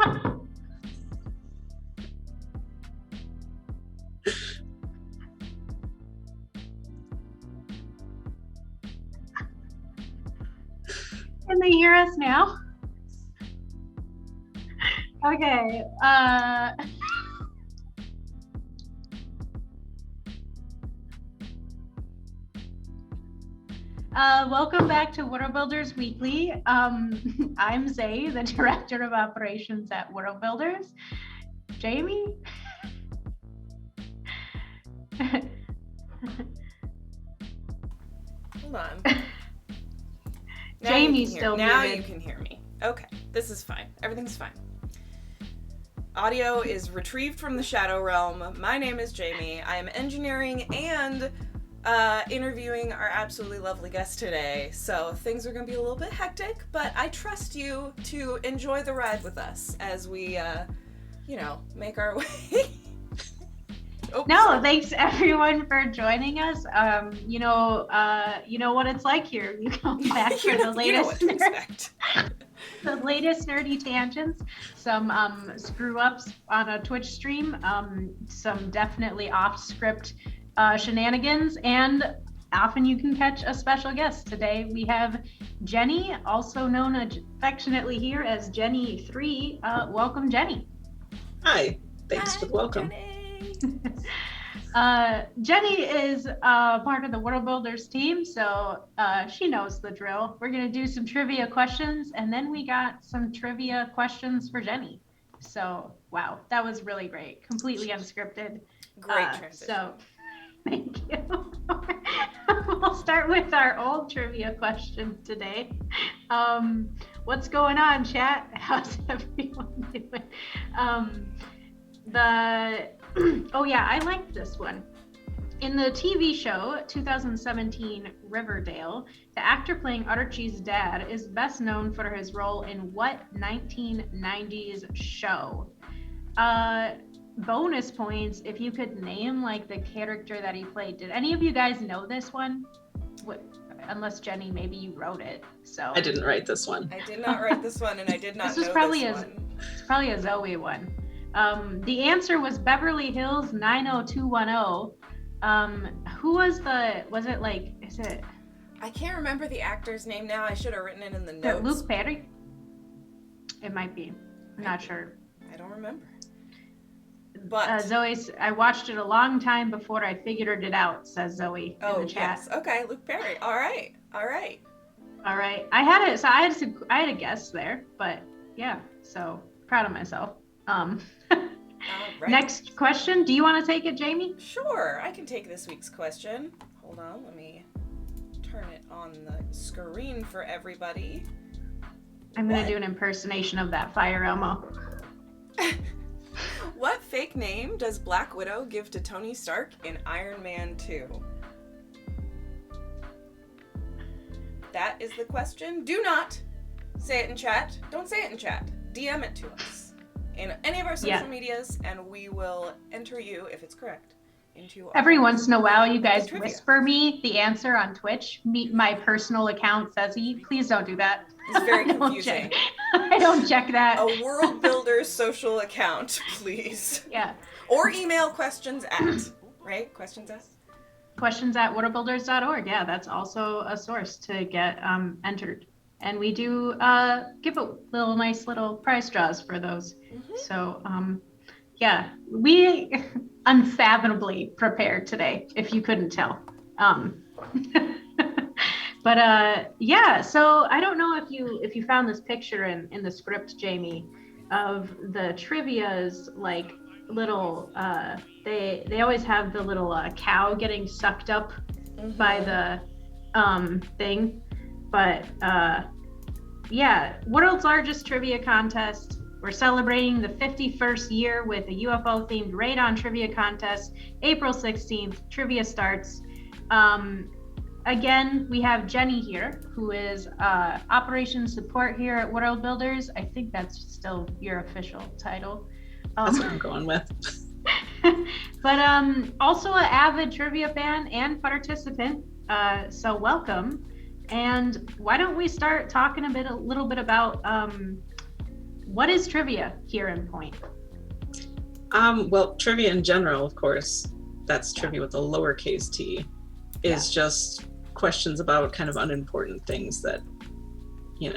Can they hear us now? Okay. Welcome back to Worldbuilders Weekly. I'm Zay, the Director of Operations at Worldbuilders. Jamie? Hold on. Jamie's still now muted. You can hear me. Okay, this is fine. Everything's fine. Audio is retrieved from the Shadow Realm. My name is Jamie. I am engineering and interviewing our absolutely lovely guest today. So things are going to be a little bit hectic, but I trust you to enjoy the ride with us as we, make our way. Thanks everyone for joining us. You know what it's like here. You come back for the latest. You know what to expect. The latest nerdy tangents, some screw ups on a Twitch stream, some definitely off script shenanigans, and often you can catch a special guest. Today we have Jenny, also known affectionately here as Jenny3. Welcome, Jenny. Hi, thanks for the welcome. Jenny is part of the Worldbuilders team, so she knows the drill. We're going to do some trivia questions, and then we got some trivia questions for Jenny. So, wow, that was really great. Completely unscripted. Great transition. So, thank you. We'll start with our old trivia question today. What's going on, chat? How's everyone doing? Oh yeah, I liked this one. In the TV show 2017 Riverdale, the actor playing Archie's dad is best known for his role in what 1990s show? Bonus points if you could name like the character that he played. Did any of you guys know this one? Unless Jenny, maybe you wrote it. So I didn't write this one. I did not write this one, and I did not this was know probably this one. It's probably a Zoe one. The answer was Beverly Hills 90210. Who was it? I can't remember the actor's name now. I should have written it in the Is it notes. Luke Perry? It might be. I'm not sure. I don't remember. But Zoe, I watched it a long time before I figured it out, says Zoe in the chat. Yes. Okay, Luke Perry. All right. I had it, so I had a guess there, but yeah, so proud of myself. Right. Next question. Do you want to take it, Jamie? Sure, I can take this week's question. Hold on, let me turn it on the screen for everybody. I'm going to do an impersonation of that fire Elmo. What fake name does Black Widow give to Tony Stark in Iron Man 2? That is the question. Do not say it in chat. Don't say it in chat. DM it to us in any of our social medias, and we will enter you, if it's correct, into every once in a while you guys whisper me the answer on Twitch. My personal account says please don't do that. It's very confusing. I don't check that. A Worldbuilders social account, please. Yeah. Or email questions at worldbuilders.org. Yeah, that's also a source to get entered. And we do give a nice little prize draws for those. Mm-hmm. So, yeah, we unfathomably prepared today, if you couldn't tell. But yeah, so I don't know if you found this picture in the script, Jamie, of the trivia's like little they always have the little cow getting sucked up by the thing. But yeah, world's largest trivia contest. We're celebrating the 51st year with a UFO themed radon trivia contest. April 16th, trivia starts. Again, we have Jenny here, who is operations support here at Worldbuilders. I think that's still your official title. That's what I'm going with. But also an avid trivia fan and participant. So welcome. And why don't we start talking a little bit about what is trivia here in Point? Well, trivia in general, of course, that's trivia with a lowercase t, is just questions about kind of unimportant things that, you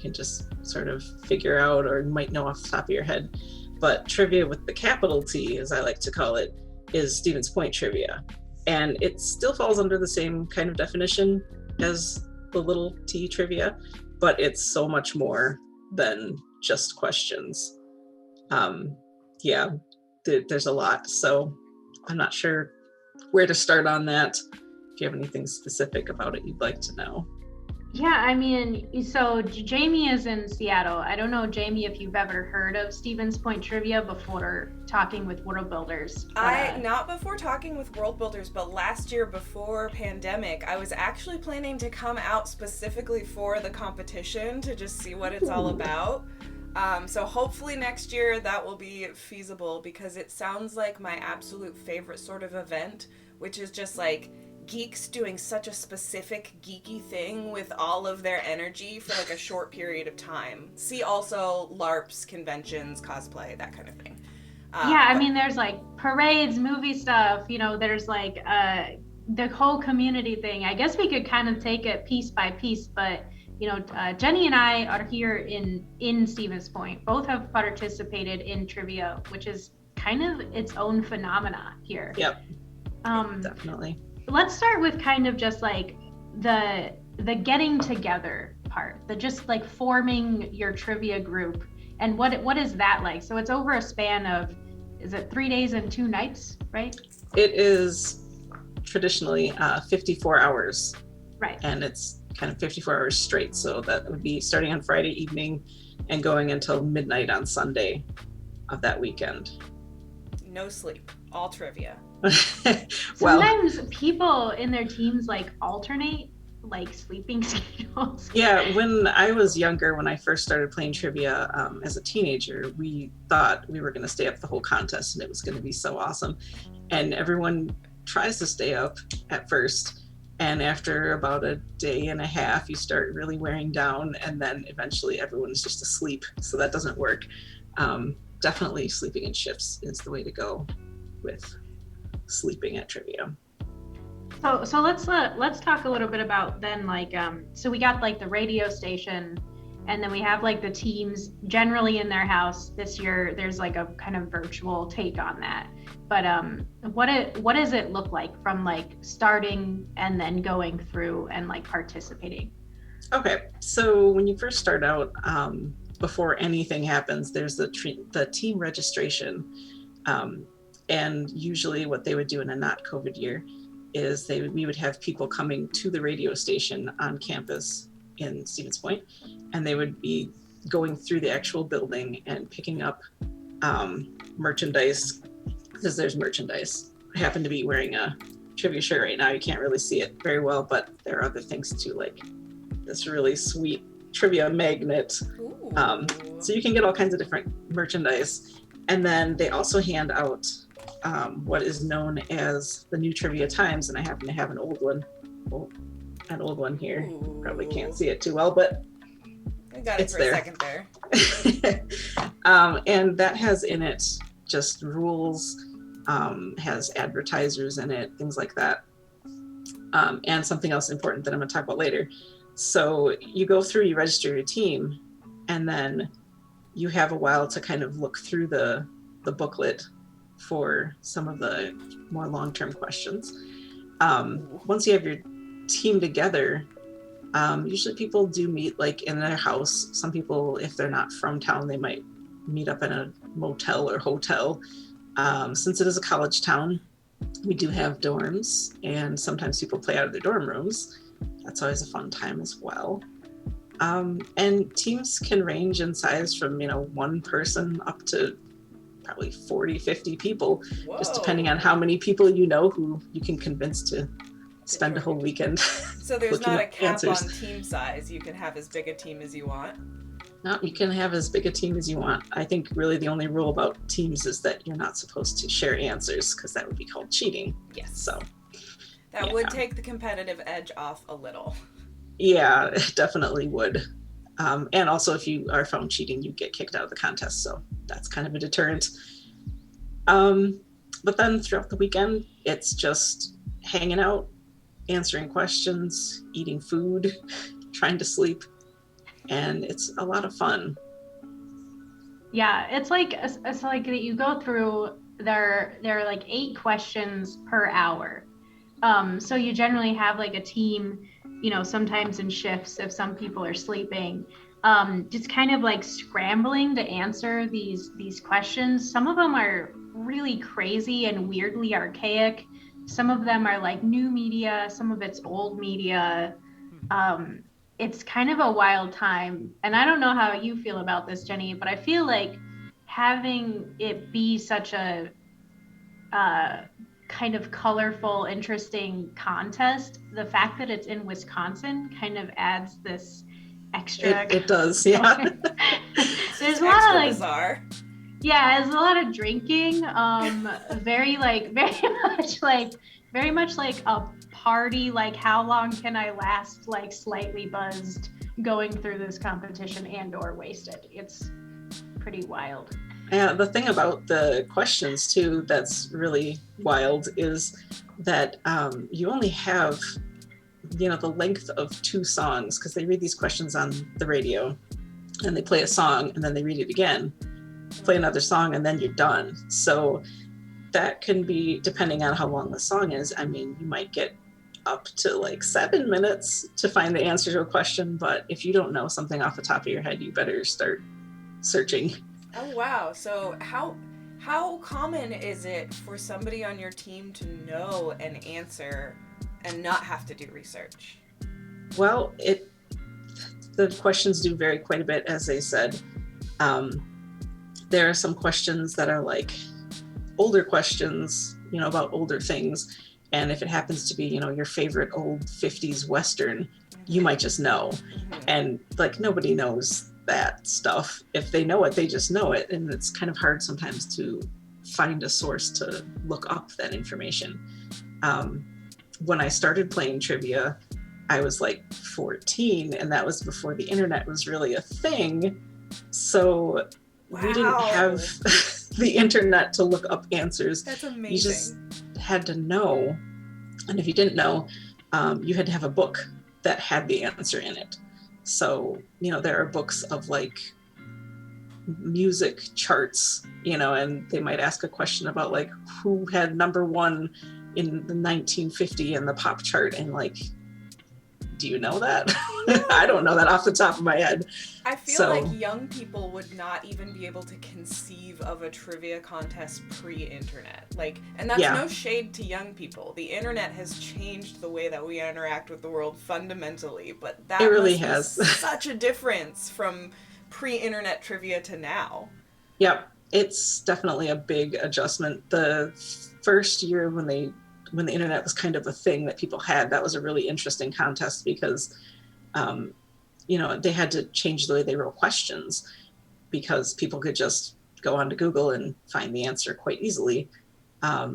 can just sort of figure out or might know off the top of your head. But trivia with the capital T, as I like to call it, is Stevens Point trivia. And it still falls under the same kind of definition as the little t trivia, but it's so much more than just questions. There's a lot. So I'm not sure where to start on that. If you have anything specific about it you'd like to know. Yeah, I mean, so Jamie is in Seattle. I don't know, Jamie, if you've ever heard of Stevens Point trivia before talking with Worldbuilders. Not before talking with Worldbuilders, but last year before pandemic, I was actually planning to come out specifically for the competition to just see what it's all about. So hopefully next year that will be feasible, because it sounds like my absolute favorite sort of event, which is just like geeks doing such a specific geeky thing with all of their energy for like a short period of time. See also LARPs, conventions, cosplay, that kind of thing. I mean, there's like parades, movie stuff, there's like the whole community thing. I guess we could kind of take it piece by piece, but Jenny and I are here in Stevens Point. Both have participated in trivia, which is kind of its own phenomena here. Yep. Definitely. Let's start with kind of just like the getting together part, the just like forming your trivia group, and what is that like? So it's over a span of, is it 3 days and 2 nights, right? It is traditionally 54 hours. Right. And it's kind of 54 hours straight. So that would be starting on Friday evening and going until midnight on Sunday of that weekend. No sleep, all trivia. Well, sometimes people in their teams like alternate like sleeping schedules. Yeah, when I was younger, when I first started playing trivia as a teenager, we thought we were going to stay up the whole contest and it was going to be so awesome. And everyone tries to stay up at first, and after about a day and a half you start really wearing down, and then eventually everyone's just asleep, so that doesn't work. Definitely sleeping in shifts is the way to go with sleeping at trivia. So let's talk a little bit about then, like so we got like the radio station, and then we have like the teams generally in their house. This year there's like a kind of virtual take on that, but what does it look like from like starting and then going through and like participating? Okay, so when you first start out, before anything happens, there's the team registration, and usually what they would do in a not COVID year is we would have people coming to the radio station on campus in Stevens Point, and they would be going through the actual building and picking up merchandise, because there's merchandise. I happen to be wearing a trivia shirt right now. You can't really see it very well, but there are other things too, like this really sweet trivia magnet. So you can get all kinds of different merchandise. And then they also hand out what is known as the new Trivia Times, and I happen to have an old one here. Ooh. Probably can't see it too well, but I got it for there. a second there. And that has in it just rules, has advertisers in it, things like that, and something else important that I'm going to talk about later. So you go through, you register your team, and then you have a while to kind of look through the booklet for some of the more long-term questions. Once you have your team together, usually people do meet like in their house. Some people, if they're not from town, they might meet up in a motel or hotel. Since it is a college town, we do have dorms, and sometimes people play out of their dorm rooms. That's always a fun time as well. And teams can range in size from, one person up to probably 40, 50 people. Whoa. Just depending on how many people who you can convince to spend a whole weekend. So there's looking not a up cap answers. on team size. You can have as big a team as you want. No, you can have as big a team as you want. I think really the only rule about teams is that you're not supposed to share answers, because that would be called cheating. Yes. So that would take the competitive edge off a little. Yeah, it definitely would. And also, if you are found cheating, you get kicked out of the contest. So that's kind of a deterrent. But then throughout the weekend, it's just hanging out, answering questions, eating food, trying to sleep, and it's a lot of fun. Yeah, it's like that you go through there are like 8 questions per hour. So you generally have like a team, sometimes in shifts if some people are sleeping, just kind of like scrambling to answer these questions. Some of them are really crazy and weirdly archaic. Some of them are like new media, some of it's old media. It's kind of a wild time. And I don't know how you feel about this, Jenny, but I feel like having it be such a uh, kind of colorful, interesting contest, the fact that it's in Wisconsin kind of adds this extra. It does, yeah. There's a lot of like bizarre. Yeah, there's a lot of drinking. Very much like a party. Like, how long can I last? Like, slightly buzzed, going through this competition and/or wasted. It's pretty wild. Yeah, the thing about the questions too that's really wild is that you only have, the length of 2 songs, because they read these questions on the radio and they play a song and then they read it again, play another song, and then you're done. So that can be, depending on how long the song is, I mean, you might get up to like 7 minutes to find the answer to a question, but if you don't know something off the top of your head, you better start searching. Oh wow. So how common is it for somebody on your team to know an answer and not have to do research? Well, the questions do vary quite a bit, as they said. There are some questions that are like older questions, about older things. And if it happens to be, your favorite old 50s Western, you might just know. Mm-hmm. And like, nobody knows that stuff. If they know it, they just know it. And it's kind of hard sometimes to find a source to look up that information. When I started playing trivia, I was like 14, and that was before the internet was really a thing. So we didn't have the internet to look up answers. That's amazing. You just had to know. And if you didn't know, you had to have a book that had the answer in it. So, there are books of like music charts, and they might ask a question about like who had number 1 in the 1950 in the pop chart, and like, do you know that? I don't know that off the top of my head. I feel like young people would not even be able to conceive of a trivia contest pre-internet. Like, and that's no shade to young people. The internet has changed the way that we interact with the world fundamentally, but that it really has such a difference from pre-internet trivia to now. Yep, it's definitely a big adjustment. The first year when the internet was kind of a thing that people had, that was a really interesting contest because, they had to change the way they wrote questions because people could just go onto Google and find the answer quite easily.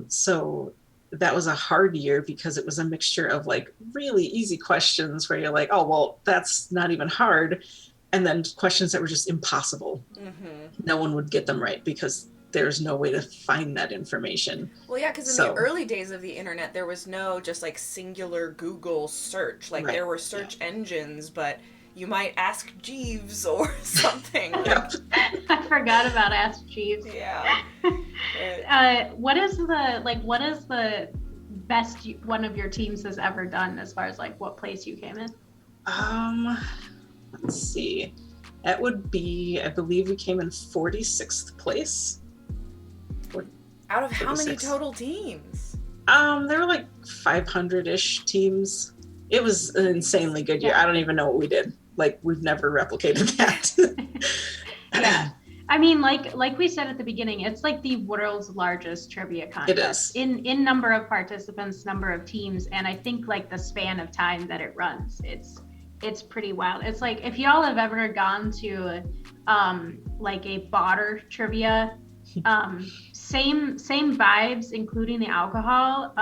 So that was a hard year because it was a mixture of like really easy questions where you're like, oh, well, that's not even hard. And then questions that were just impossible. Mm-hmm. No one would get them right because there's no way to find that information. Well, yeah, because in the early days of the internet, there was no just like singular Google search. Like there were search engines, but you might ask Jeeves or something. I forgot about Ask Jeeves. Yeah. What is the best one of your teams has ever done as far as like what place you came in? Let's see. That would be, I believe we came in 46th place. Out of how many total teams? There were like 500-ish teams. It was an insanely good year. I don't even know what we did. Like, we've never replicated that. Yeah. I mean, like we said at the beginning, it's like the world's largest trivia contest. It is. In number of participants, number of teams, and I think like the span of time that it runs, it's pretty wild. It's like if y'all have ever gone to like a Botter trivia, same vibes, including the alcohol,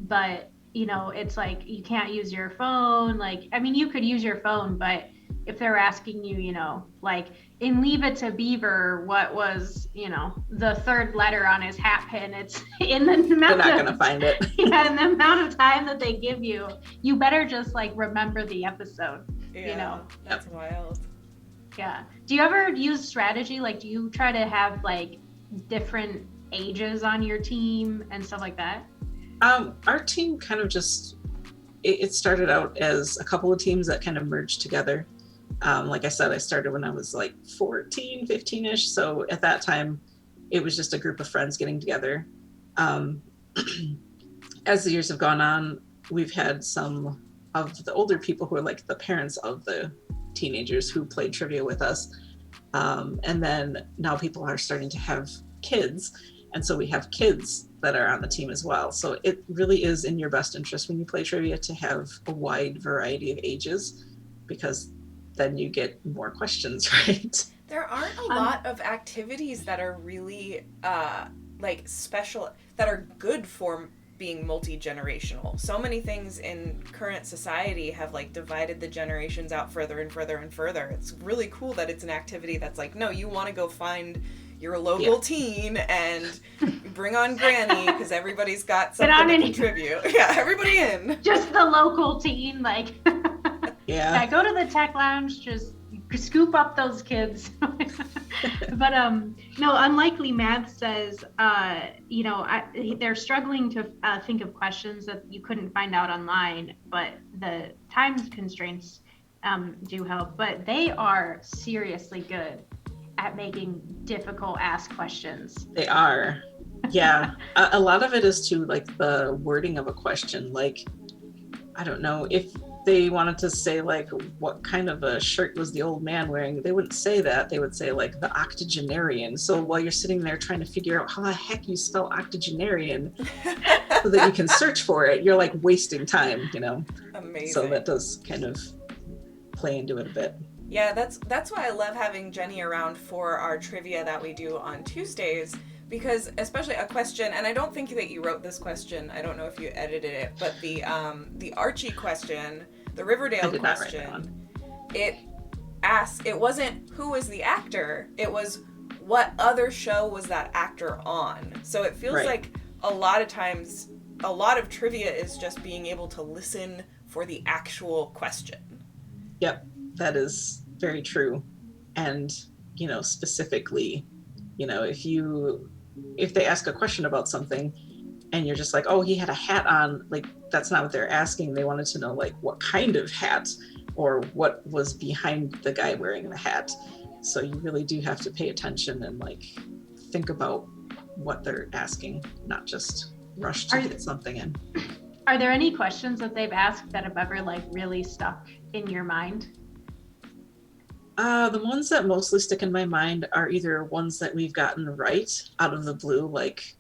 but it's like you can't use your phone. Like, I mean, you could use your phone, but if they're asking you, you know, like in Leave It to Beaver, what was, you know, the third letter on his hat pin? It's in the amount They're not gonna find it. Yeah, in the amount of time that they give you, you better just like remember the episode. Yeah, you know, that's wild. Yeah. Do you ever use strategy? Like, do you try to have like different ages on your team and stuff like that? Our team kind of just, it started out as a couple of teams that kind of merged together. Like I said, I started when I was like 14, 15-ish. So at that time, it was just a group of friends getting together. As the years have gone on, we've had some of the older people who are like the parents of the teenagers who played trivia with us. And then now people are starting to have kids. And so we have kids that are on the team as well. So it really is in your best interest when you play trivia to have a wide variety of ages, because then you get more questions, right? There aren't a lot of activities that are really like special, that are good for being multi-generational. So many things in current society have like divided the generations out further and further and further. It's really cool that it's an activity that's like, no, you want to go find your local teen and bring on Granny because everybody's got something to contribute. Yeah, everybody in. Just the local teen, like. Yeah. Go to the tech lounge, just scoop up those kids. But no, Unlikely Math says, you know, they're struggling to think of questions that you couldn't find out online, but the time constraints do help. But they are seriously good at making difficult ask questions. They are. Yeah. A lot of it is to like the wording of a question. Like, I don't know, if they wanted to say like what kind of a shirt was the old man wearing, they wouldn't say that. They would say like the octogenarian. So while you're sitting there trying to figure out how the heck you spell octogenarian so that you can search for it, you're like wasting time, you know. Amazing. So that does kind of play into it a bit. Yeah, that's why I love having Jenny around for our trivia that we do on Tuesdays, because especially a question, and I don't think that you wrote this question, I don't know if you edited it, but the Archie question, the Riverdale question, it wasn't who was the actor, it was what other show was that actor on. So it feels like a lot of times, a lot of trivia is just being able to listen for the actual question. Yep, that is very true. And, you know, specifically, you know, if they ask a question about something and you're just like, oh, he had a hat on, like, that's not what they're asking. They wanted to know, like, what kind of hat or what was behind the guy wearing the hat. So you really do have to pay attention and, like, think about what they're asking, not just rush to get something in. Are there any questions that they've asked that have ever, like, really stuck in your mind? The ones that mostly stick in my mind are either ones that we've gotten right out of the blue, like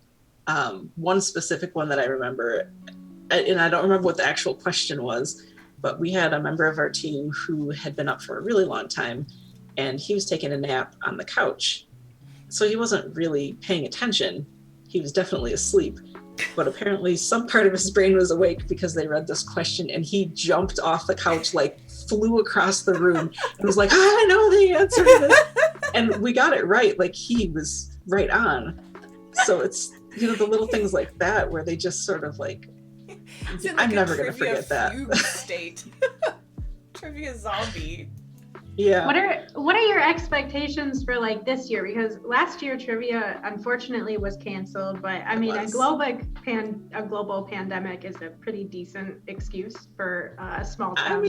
one specific one that I remember, and I don't remember what the actual question was, but we had a member of our team who had been up for a really long time, and he was taking a nap on the couch. So he wasn't really paying attention. He was definitely asleep, but apparently some part of his brain was awake because they read this question, and he jumped off the couch, like flew across the room and was like, I know the answer to this. And we got it right. Like, he was right on. So it's, you know, the little things like that where they just sort of like, I'm never going to forget that. State. Trivia zombie. Yeah. What are your expectations for like this year? Because last year trivia unfortunately was canceled, but I mean a global pandemic is a pretty decent excuse for a small town.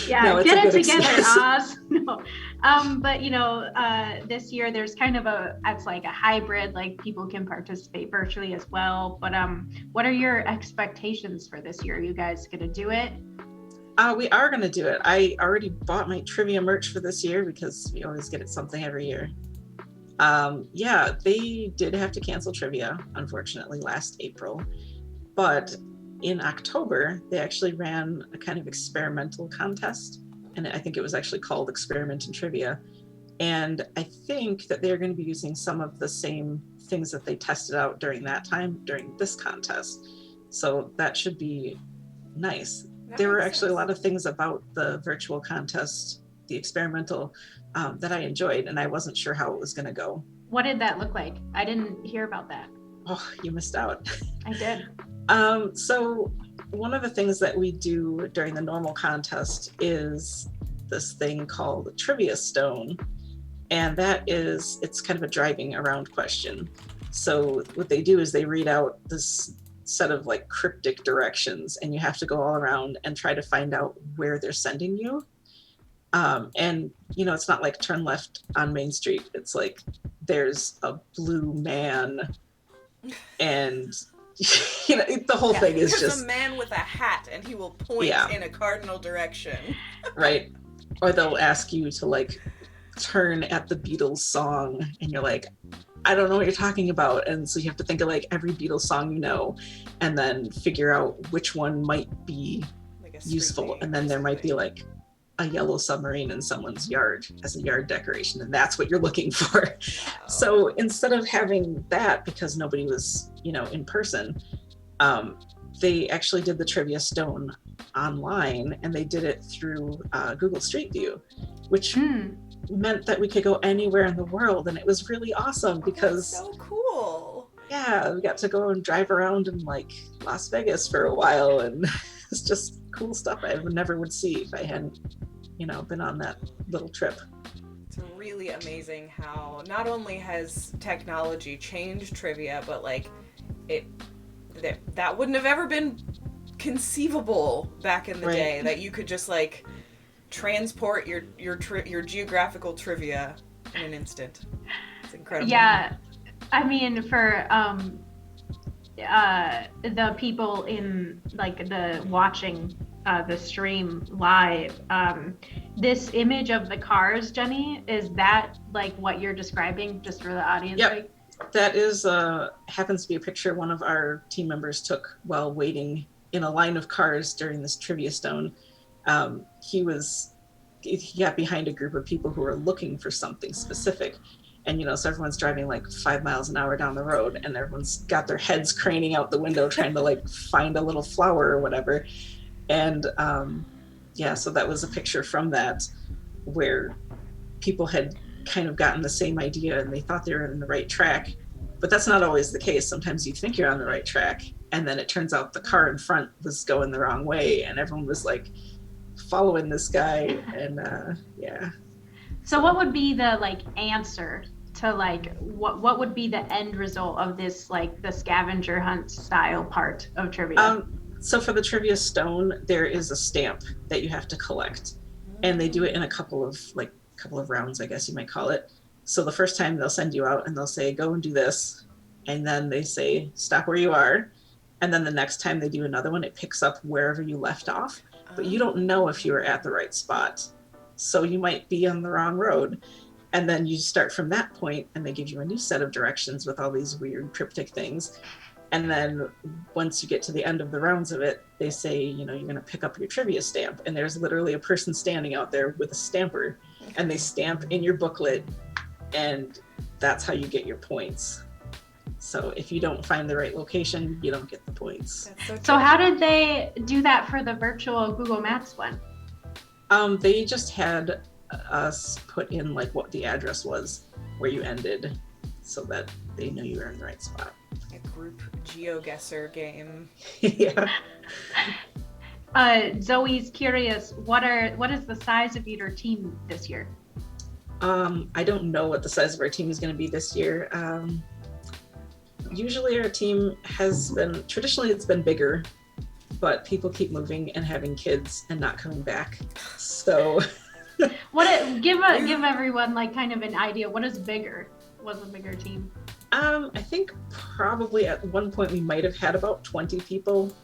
Yeah, get it together, Oz. No. But you know, this year there's kind of it's like a hybrid, like people can participate virtually as well. But what are your expectations for this year? Are you guys gonna do it? We are going to do it. I already bought my trivia merch for this year because we always get something every year. Yeah, they did have to cancel trivia, unfortunately, last April. But in October, they actually ran a kind of experimental contest. And I think it was actually called Experiment in Trivia. And I think that they're going to be using some of the same things that they tested out during that time, during this contest. So that should be nice. there were actually a lot of things about the virtual contest, the experimental, that I enjoyed, and I wasn't sure how it was going to go. What did that look like? I didn't hear about that. Oh, you missed out. I did. So one of the things that we do during the normal contest is this thing called a trivia stone. And it's kind of a driving around question. So what they do is they read out this set of like cryptic directions, and you have to go all around and try to find out where they're sending you. And it's not like turn left on Main Street. It's like there's a blue man, and the whole thing is There's just a man with a hat, and he will point in a cardinal direction. Right. Or they'll ask you to like turn at the Beatles song, and you're like, I don't know what you're talking about. And so you have to think of like every Beatles song and then figure out which one might be like useful. And then there might be like a yellow submarine in someone's yard as a yard decoration, and that's what you're looking for. Wow. So instead of having that, because nobody was, in person, they actually did the trivia stone online, and they did it through Google Street View, which meant that we could go anywhere in the world, and it was really awesome because that's so cool. Yeah, we got to go and drive around in like Las Vegas for a while, and it's just cool stuff I never would see if I hadn't, been on that little trip. It's really amazing how not only has technology changed trivia, but like that wouldn't have ever been conceivable back in the day, that you could just like transport your geographical trivia in an instant. It's incredible. Yeah, I mean, for the people in like the watching the stream live, this image of the cars, Jenny, is that like what you're describing, just for the audience? Yep. Like? That is happens to be a picture one of our team members took while waiting in a line of cars during this trivia stone. He got behind a group of people who were looking for something specific. And, so everyone's driving like 5 miles an hour down the road, and everyone's got their heads craning out the window trying to like find a little flower or whatever. And so that was a picture from that where people had kind of gotten the same idea and they thought they were on the right track. But that's not always the case. Sometimes you think you're on the right track, and then it turns out the car in front was going the wrong way, and everyone was like following this guy. And So what would be the like answer to like what would be the end result of this, like the scavenger hunt style part of trivia? So for the trivia stone, there is a stamp that you have to collect, and they do it in a couple of rounds, I guess you might call it. So the first time they'll send you out and they'll say, go and do this. And then they say, stop where you are. And then the next time they do another one, it picks up wherever you left off, but you don't know if you were at the right spot. So you might be on the wrong road. And then you start from that point, and they give you a new set of directions with all these weird cryptic things. And then once you get to the end of the rounds of it, they say, you're going to pick up your trivia stamp. And there's literally a person standing out there with a stamper, and they stamp in your booklet, and that's how you get your points. So if you don't find the right location, you don't get the points. So how did they do that for the virtual Google Maps one? They just had us put in like what the address was where you ended, so that they knew you were in the right spot. A group GeoGuessr game. Yeah. Zoe's curious, what is the size of your team this year? I don't know what the size of our team is going to be this year. Usually our team traditionally it's been bigger, but people keep moving and having kids and not coming back. So give everyone like kind of an idea. What's a bigger team? I think probably at one point we might have had about 20 people,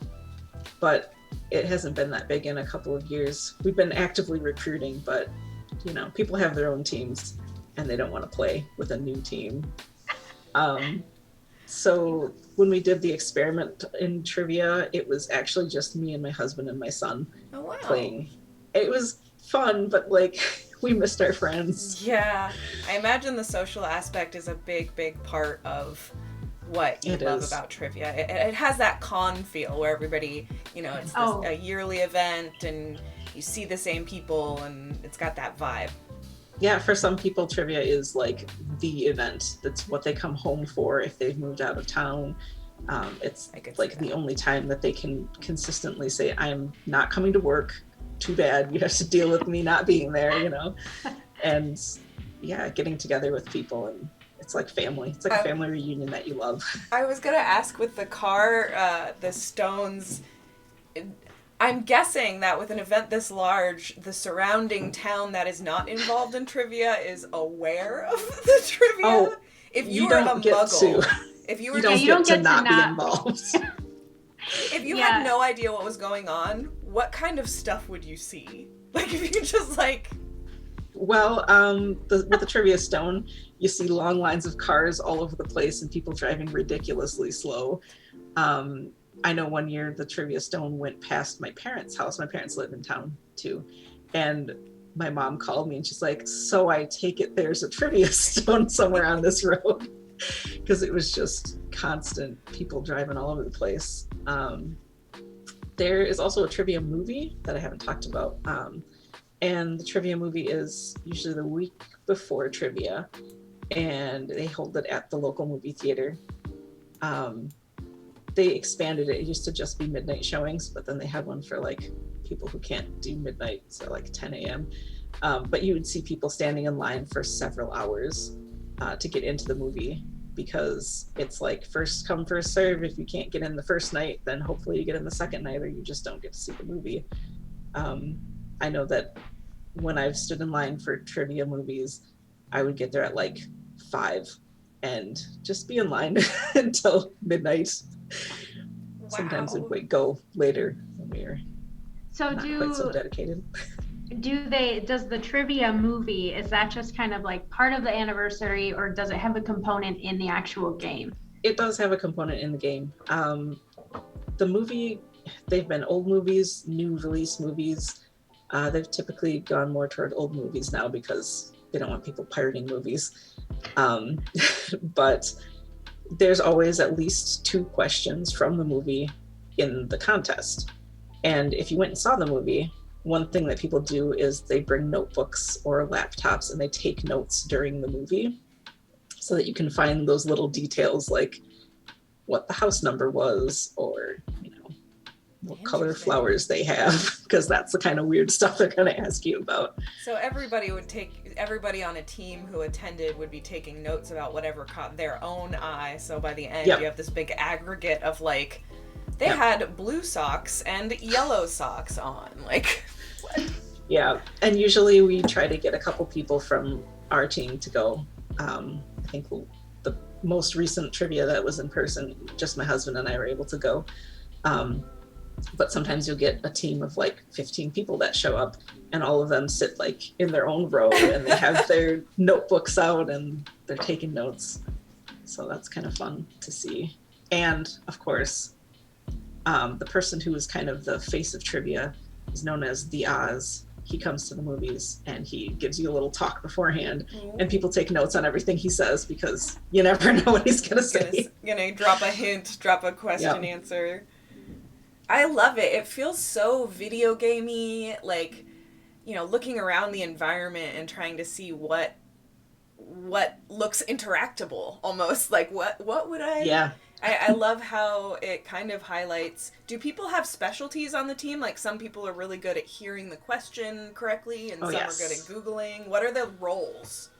but it hasn't been that big in a couple of years. We've been actively recruiting, but people have their own teams and they don't want to play with a new team. So when we did the experiment in trivia, it was actually just me and my husband and my son playing. It was fun, but like we missed our friends. Yeah, I imagine the social aspect is a big part of what you It love is. about trivia. It has that con feel where everybody, you know, it's a yearly event and you see the same people and it's got that vibe. Yeah, for some people, trivia is like the event. That's what they come home for if they've moved out of town. It's like the only time that they can consistently say, I'm not coming to work. Too bad. You have to deal with me not being there, you know? And yeah, getting together with people, and it's like family. It's like a family reunion that you love. I was going to ask with the car, the Stones, I'm guessing that with an event this large, the surrounding town that is not involved in trivia is aware of the trivia. Oh, if you were a muggle, if you were don't get to not be involved. If you had no idea what was going on, what kind of stuff would you see? Like if you just like... Well, with the Trivia Stone, you see long lines of cars all over the place and people driving ridiculously slow. I know one year the Trivia Stone went past my parents' house. My parents live in town too. And my mom called me and she's like, so I take it there's a Trivia Stone somewhere on this road. Because it was just constant people driving all over the place. There is also a trivia movie that I haven't talked about. And the trivia movie is usually the week before trivia. And they hold it at the local movie theater. They expanded it. It used to just be midnight showings, but then they had one for like people who can't do midnight, so like 10 a.m. But you would see people standing in line for several hours to get into the movie, because it's like first come, first serve. If you can't get in the first night, then hopefully you get in the second night, or you just don't get to see the movie. I know that when I've stood in line for trivia movies, I would get there at like 5 and just be in line until midnight. Wow. Sometimes it would go later when we were not quite so dedicated. Does the trivia movie, is that just kind of like part of the anniversary, or does it have a component in the actual game? It does have a component in the game. The movie, they've been old movies, new release movies. They've typically gone more toward old movies now because they don't want people pirating movies. But there's always at least 2 questions from the movie in the contest. And if you went and saw the movie, one thing that people do is they bring notebooks or laptops and they take notes during the movie so that you can find those little details, like what the house number was, or, you know, what color flowers they have, because that's the kind of weird stuff they're going to ask you about. So everybody on a team who attended would be taking notes about whatever caught their own eye. So by the end, you have this big aggregate of like, they had blue socks and yellow socks on. Like, what? Yeah, and usually we try to get a couple people from our team to go. I think the most recent trivia that was in person, just my husband and I were able to go. But sometimes you'll get a team of like 15 people that show up, and all of them sit like in their own row and they have their notebooks out and they're taking notes. So that's kind of fun to see. And of course, the person who is kind of the face of trivia is known as the Oz. He comes to the movies and he gives you a little talk beforehand, and people take notes on everything he says because you never know what he's going to say. Gonna drop a hint, drop a question answer. I love it. It feels so video gamey, like, you know, looking around the environment and trying to see what looks interactable almost. Like what would I... Yeah. I love how it kind of highlights... Do people have specialties on the team? Like, some people are really good at hearing the question correctly, and some are good at Googling. What are the roles?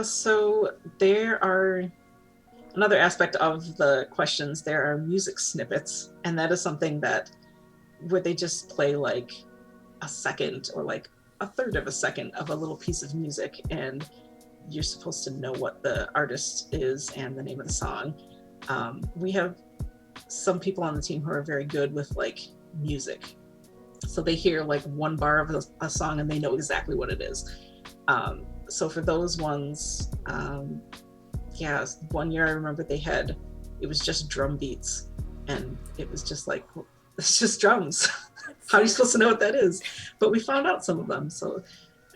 So there are... Another aspect of the questions, there are music snippets, and that is something that where they just play like a second or like a third of a second of a little piece of music, and you're supposed to know what the artist is and the name of the song. We have some people on the team who are very good with like music, so they hear like one bar of a song and they know exactly what it is. So for those ones, one year I remember it was just drum beats, and it was just like, it's just drums. How are you supposed to know what that is? But we found out some of them. So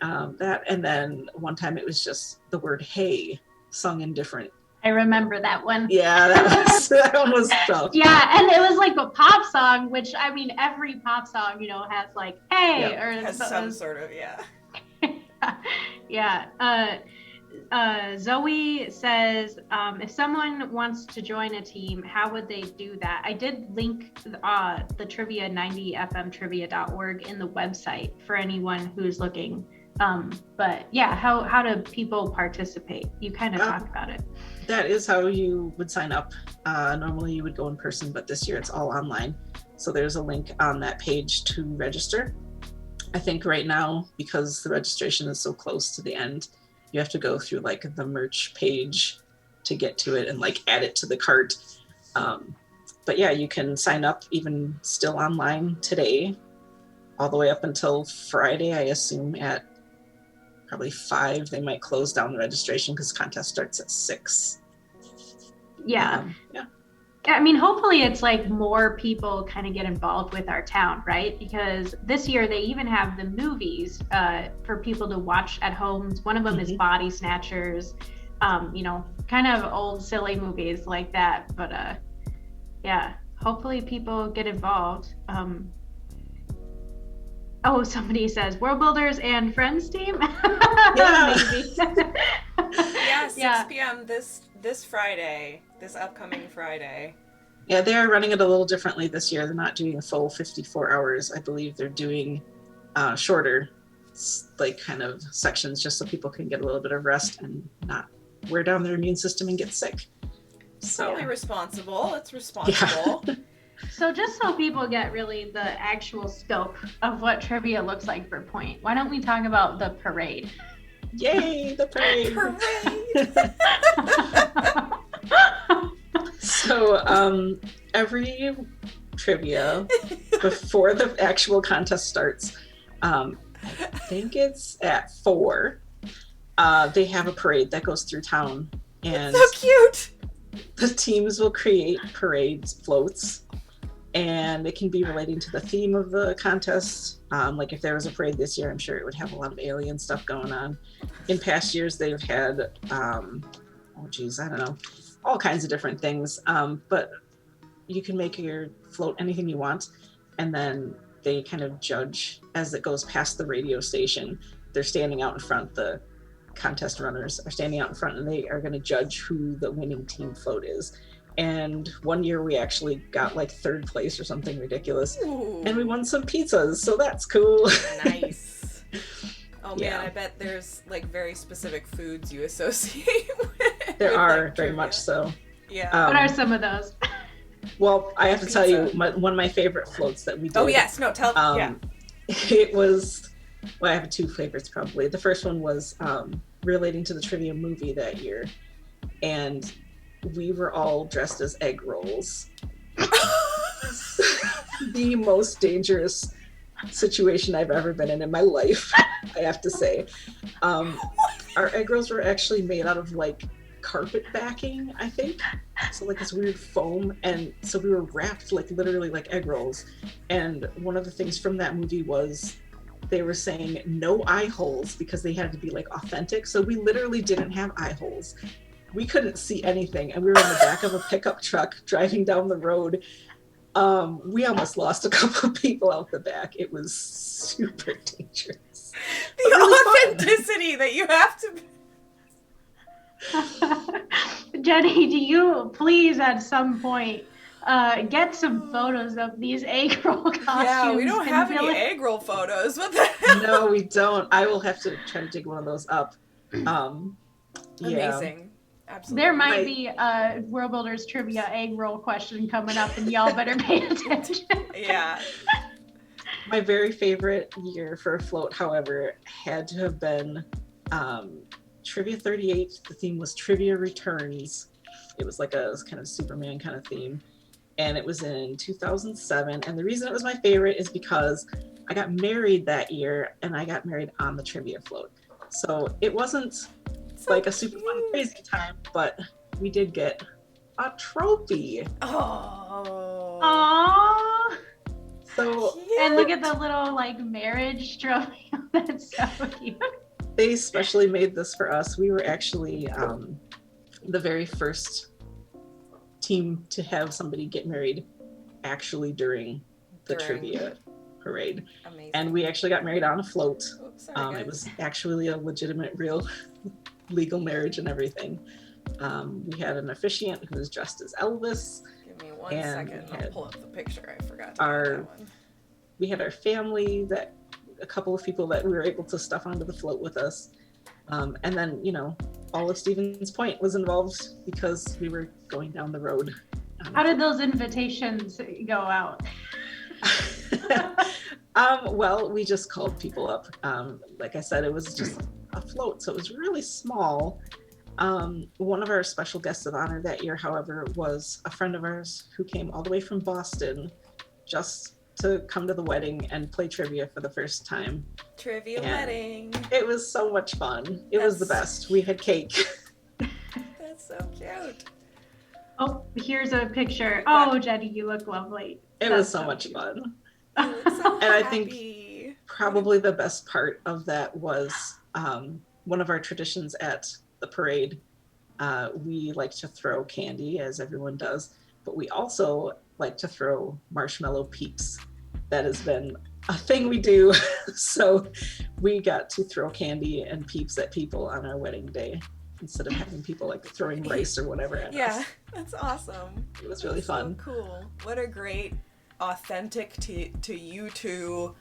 that, and then one time it was just the word "hey" sung in different I remember that one. Yeah, that one was tough. Yeah, and it was like a pop song, which I mean, every pop song, you know, has like "Hey" Yep. or Has some sort of, yeah. yeah. Zoe says, if someone wants to join a team, how would they do that? I did link the trivia 90fmtrivia.org in the website for anyone who's looking. But yeah, how do people participate? You kind of talked about it. That is how you would sign up. Normally you would go in person, but this year it's all online. So there's a link on that page to register. I think right now, because the registration is so close to the end, you have to go through like the merch page to get to it and like add it to the cart. But yeah, you can sign up even still online today, all the way up until Friday, I assume at probably 5. They might close down the registration because the contest starts at 6. Yeah. I mean, hopefully it's like more people kind of get involved with our town, right? Because this year they even have the movies for people to watch at home. One of them is Body Snatchers, you know, kind of old silly movies like that. But yeah, hopefully people get involved. Oh, somebody says Worldbuilders and Friends team. Yeah. Maybe. Yeah, 6 p.m. this Friday, this upcoming Friday. Yeah, they are running it a little differently this year. They're not doing a full 54 hours. I believe they're doing shorter, like kind of sections, just so people can get a little bit of rest and not wear down their immune system and get sick. So totally responsible. It's responsible. Yeah. So just so people get really the actual scope of what trivia looks like for Point, why don't we talk about the parade? Yay, the parade! So every trivia before the actual contest starts, I think it's at 4, they have a parade that goes through town, and so cute. The teams will create parade floats, and it can be relating to the theme of the contest. Like if there was a parade this year, I'm sure it would have a lot of alien stuff going on. In past years, they've had, I don't know, all kinds of different things. But you can make your float anything you want, and then they kind of judge as it goes past the radio station. They're standing out in front. The contest runners are standing out in front, and they are going to judge who the winning team float is. And one year we actually got like 3rd place or something ridiculous. Ooh. And we won some pizzas, so that's cool. Nice. Oh Yeah. man, I bet there's like very specific foods you associate with. There are, like, very trivia. much so. Yeah. What are some of those? Well, I have to tell you, Pizza. one of my favorite floats that we did. Oh yes, no, tell. Yeah. It was, well, I have 2 favorites probably. The first one was relating to the trivia movie that year, and we were all dressed as egg rolls. The most dangerous situation I've ever been in my life, I have to say. Our egg rolls were actually made out of like carpet backing, I think. So like this weird foam, and so we were wrapped like literally like egg rolls. And one of the things from that movie was they were saying no eye holes because they had to be like authentic. So we literally didn't have eye holes. We couldn't see anything, and we were in the back of a pickup truck driving down the road. We almost lost a couple of people out the back. It was super dangerous. The really authenticity that you have to. Jenny, do you please at some point get some photos of these egg roll costumes? Yeah, we don't have any egg roll photos. What the hell? No, we don't. I will have to try to dig one of those up. Yeah. Amazing. Absolutely. There might be a Worldbuilders trivia egg roll question coming up, and y'all better pay attention. Yeah. My very favorite year for a float, however, had to have been Trivia 38. The theme was Trivia Returns. It was like a kind of Superman kind of theme. And it was in 2007. And the reason it was my favorite is because I got married that year, and I got married on the trivia float. So it wasn't like a super fun, crazy time, but we did get a trophy. Oh. Aww. So And look at the little like marriage trophy. That's so cute. they specially made this for us. We were actually the very first team to have somebody get married actually during the trivia parade. Amazing. And we actually got married on a float. Oops, sorry, It was actually a legitimate, real legal marriage and everything. We had an officiant who was dressed as Elvis. Give me one second. I'll pull up the picture. I forgot to our, that one. We had our family, that a couple of people that we were able to stuff onto the float with us. And then, you know, all of Stevens Point was involved because we were going down the road. How did those invitations go out? Well, we just called people up. Like I said, it was just a float, so it was really small. One of our special guests of honor that year, however, was a friend of ours who came all the way from Boston just to come to the wedding and play trivia for the first time. Trivia wedding. It was so much fun. It was the best. We had cake. That's so cute. Oh, here's a picture. Oh, Jenny, you look lovely. It was so much fun. You look so And I happy. think probably the best part of that was one of our traditions at the parade. We like to throw candy, as everyone does, but we also like to throw marshmallow peeps. That has been a thing we do. So we got to throw candy and peeps at people on our wedding day instead of having people like throwing rice or whatever at us. Yeah, that's awesome. It was really fun. So cool. What a great, authentic to you two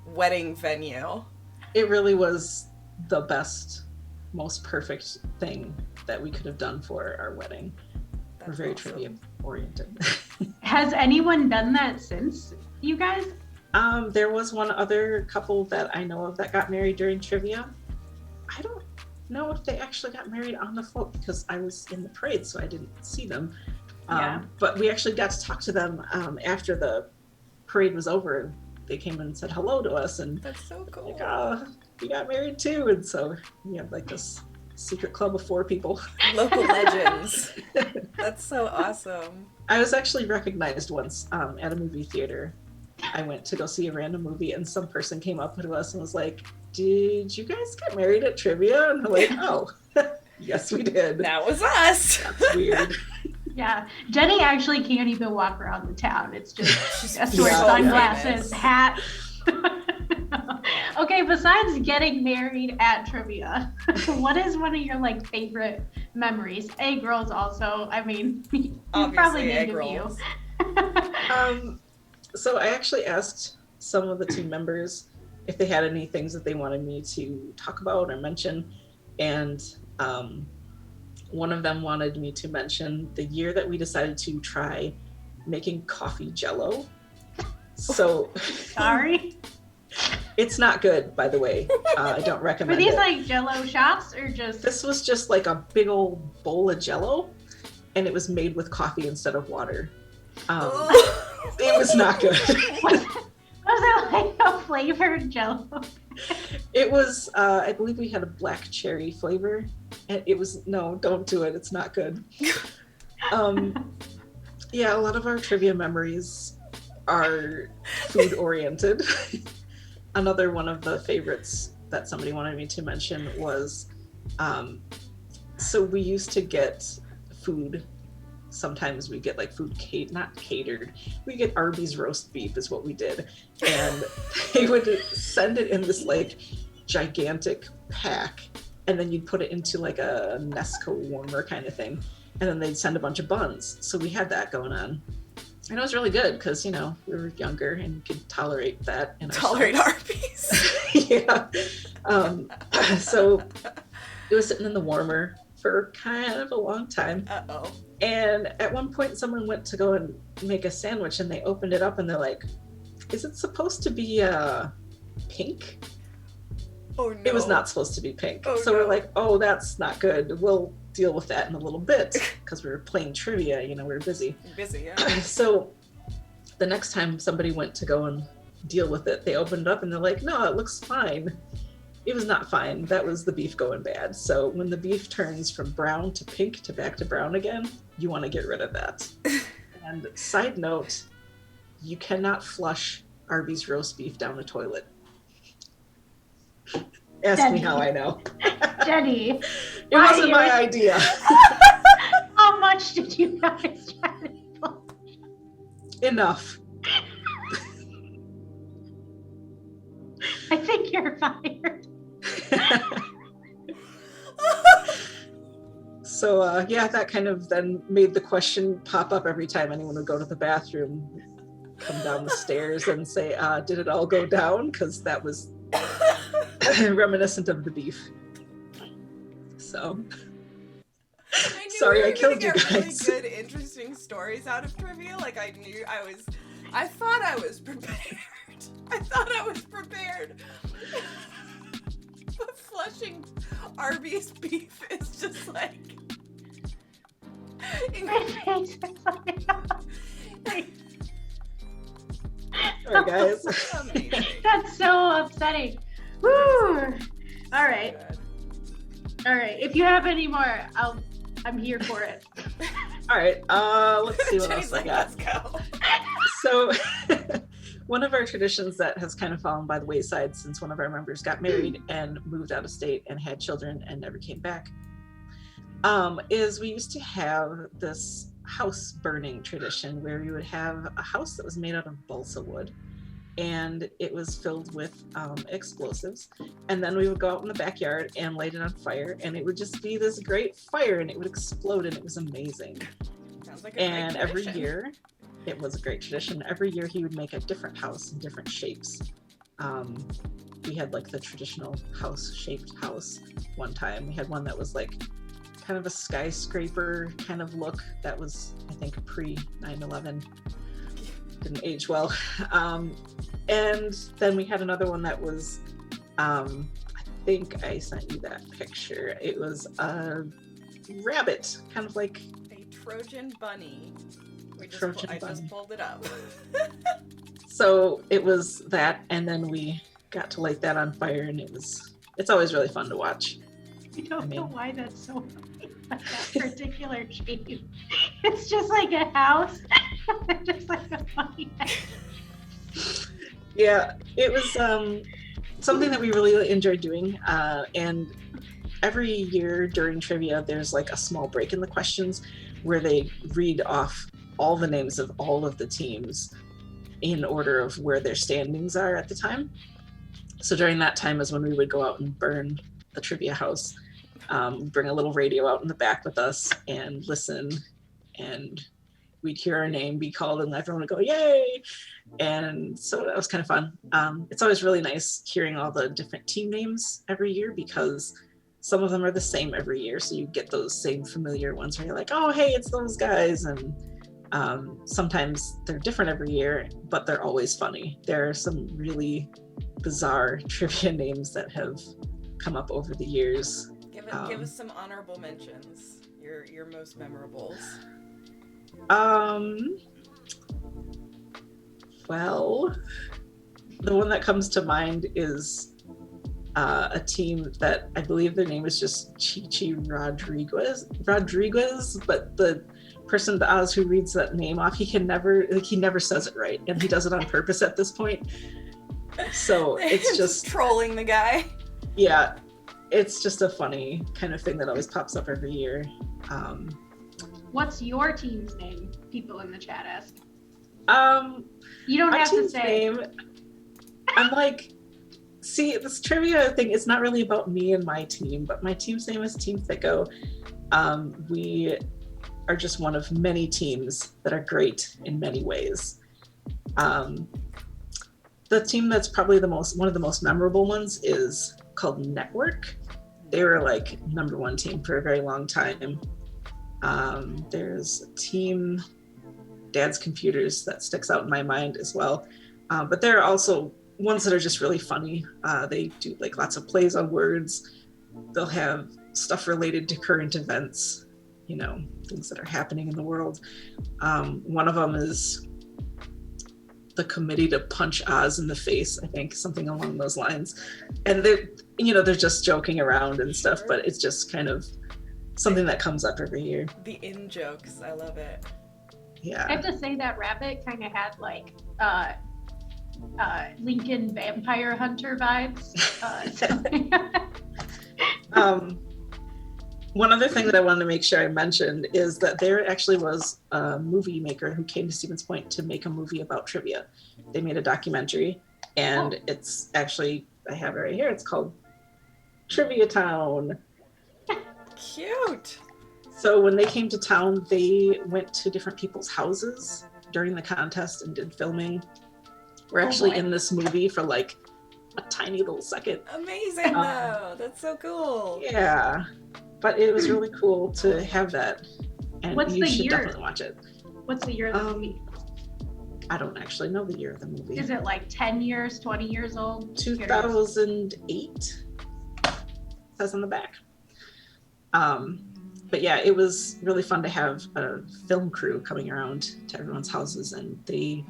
wedding venue. It really was the best, most perfect thing that we could have done for our wedding. We're very trivia oriented. Has anyone done that since, you guys? There was one other couple that I know of that got married during trivia. I don't know if they actually got married on the float because I was in the parade, so I didn't see them. But we actually got to talk to them after the parade was over. They came and said hello to us, and that's so cool. Like, oh, we got married too, and so we had like this secret club of 4 people. Local legends. That's so awesome. I was actually recognized once at a movie theater. I went to go see a random movie, and some person came up to us and was like, "Did you guys get married at trivia?" And we're like, "Oh, yes, we did." That was us. That's weird. Yeah, Jenny actually can't even walk around the town. It's just she has to wear so sunglasses, hat. Okay, besides getting married at trivia, what is one of your like favorite memories? Egg rolls also. I mean, you probably named a few. So I actually asked some of the team members if they had any things that they wanted me to talk about or mention, and one of them wanted me to mention the year that we decided to try making coffee jello. So sorry. It's not good, by the way. I don't recommend it. Were these like jello shots or just? This was just like a big old bowl of jello, and it was made with coffee instead of water. It was not good. Was it like a flavored jello? It was, I believe we had a black cherry flavor. And it was, no, don't do it. It's not good. Yeah, a lot of our trivia memories are food oriented. Another one of the favorites that somebody wanted me to mention was, so we used to get food. Sometimes we get like food not catered. We get Arby's roast beef is what we did. And they would send it in this like gigantic pack. And then you'd put it into like a Nesco warmer kind of thing. And then they'd send a bunch of buns. So we had that going on. And it was really good because, you know, we were younger and could tolerate that. Tolerate Arby's. Yeah. So it was sitting in the warmer for kind of a long time. Uh-oh. And at one point someone went to go and make a sandwich and they opened it up and they're like, is it supposed to be pink? Oh no. It was not supposed to be pink. Oh, so no. we're like, oh, that's not good. We'll deal with that in a little bit because we were playing trivia, you know, we were busy. Busy, yeah. So the next time somebody went to go and deal with it, they opened it up and they're like, no, it looks fine. It was not fine. That was the beef going bad. So when the beef turns from brown to pink to back to brown again, you want to get rid of that. And side note, you cannot flush Arby's roast beef down the toilet. Ask Jenny. me how I know. Jenny. It wasn't my idea. much did you guys try to pull? Enough. I think you're fired. So yeah, that kind of then made the question pop up every time anyone would go to the bathroom, come down the stairs and say, did it all go down? Because that was reminiscent of the beef. So sorry I killed you guys. Really good, interesting stories out of trivia. Like I thought I was prepared. But flushing Arby's beef is just like. Sorry, guys. That's so upsetting. Woo! All right. If you have any more, I'm here for it. All right. Let's see what else I got. Let's go. So, one of our traditions that has kind of fallen by the wayside since one of our members got married and moved out of state and had children and never came back, is we used to have this house burning tradition where we would have a house that was made out of balsa wood, and it was filled with explosives, and then we would go out in the backyard and light it on fire, and it would just be this great fire, and it would explode, and it was amazing. Sounds like a And great every tradition. year, it was a great tradition. Every year he would make a different house in different shapes. We had like the traditional house-shaped house one time. We had one that was like kind of a skyscraper kind of look. That was, I think, pre-9/11. Didn't age well. And then we had another one that was, I think I sent you that picture. It was a rabbit, kind of like a Trojan bunny. I just pulled it up. So it was that, and then we got to light that on fire, and it's always really fun to watch. I don't know why that's so funny, but that particular shape. It's just like a house. Just like a funny house. Yeah, it was something that we really enjoyed doing, and every year during trivia there's like a small break in the questions where they read off all the names of all of the teams in order of where their standings are at the time. So during that time is when we would go out and burn the trivia house, bring a little radio out in the back with us and listen, and we'd hear our name be called and everyone would go, yay! And so that was kind of fun. It's always really nice hearing all the different team names every year because some of them are the same every year. So you get those same familiar ones where you're like, oh, hey, it's those guys. And sometimes they're different every year, but they're always funny. There are some really bizarre trivia names that have come up over the years. Give us some honorable mentions. Your most memorables. Well, the one that comes to mind is a team that I believe their name is just Chichi Rodriguez, but the person at the Oz who reads that name off, he never says it right, and he does it on purpose at this point. So it's just trolling the guy. Yeah, it's just a funny kind of thing that always pops up every year. What's your team's name? People in the chat ask. You don't our have to team's say. name, I'm like, see, this trivia thing, it's not really about me and my team, but my team's name is Team Thicko. We are just one of many teams that are great in many ways. The team that's probably one of the most memorable ones is called Network. They were like #1 team for a very long time. There's Team Dad's Computers that sticks out in my mind as well. But there are also ones that are just really funny. They do like lots of plays on words. They'll have stuff related to current events, things that are happening in the world. One of them is the Committee to Punch Oz in the Face, I think, something along those lines. And they're just joking around and stuff, but it's just kind of something that comes up every year. The in-jokes, I love it. Yeah. I have to say that rabbit kind of had like Lincoln Vampire Hunter vibes. One other thing that I wanted to make sure I mentioned is that there actually was a movie maker who came to Stevens Point to make a movie about trivia. They made a documentary, and it's actually, I have it right here, it's called Trivia Town. Cute. So when they came to town, they went to different people's houses during the contest and did filming. We're actually in this movie for like a tiny little second. Amazing though. That's so cool. Yeah. But it was really cool to have that. And you should definitely watch it. What's the year of the movie? I don't actually know the year of the movie. Is it like 10 years, 20 years old? 2008. Says on the back. But yeah, it was really fun to have a film crew coming around to everyone's houses, and they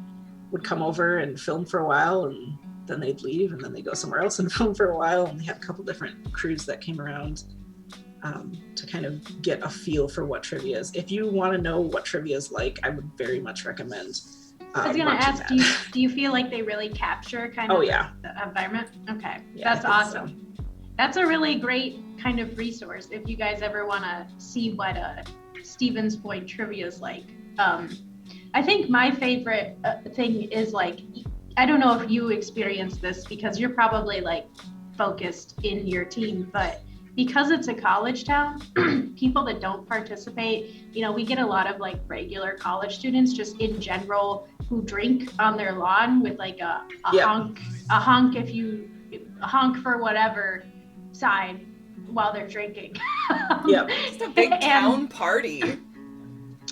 would come over and film for a while, and then they'd leave, and then they'd go somewhere else and film for a while. And we had a couple different crews that came around to kind of get a feel for what trivia is. If you want to know what trivia is like, I would very much recommend. I was going to ask, do you feel like they really capture kind of the environment? Okay, yeah, that's awesome. So. That's a really great kind of resource if you guys ever want to see what Stevens Point trivia is like. I think my favorite thing is like, I don't know if you experienced this because you're probably like focused in your team, but because it's a college town, people that don't participate, you know, we get a lot of like regular college students just in general who drink on their lawn with like a honk for whatever sign while they're drinking. Yeah, it's a big town party.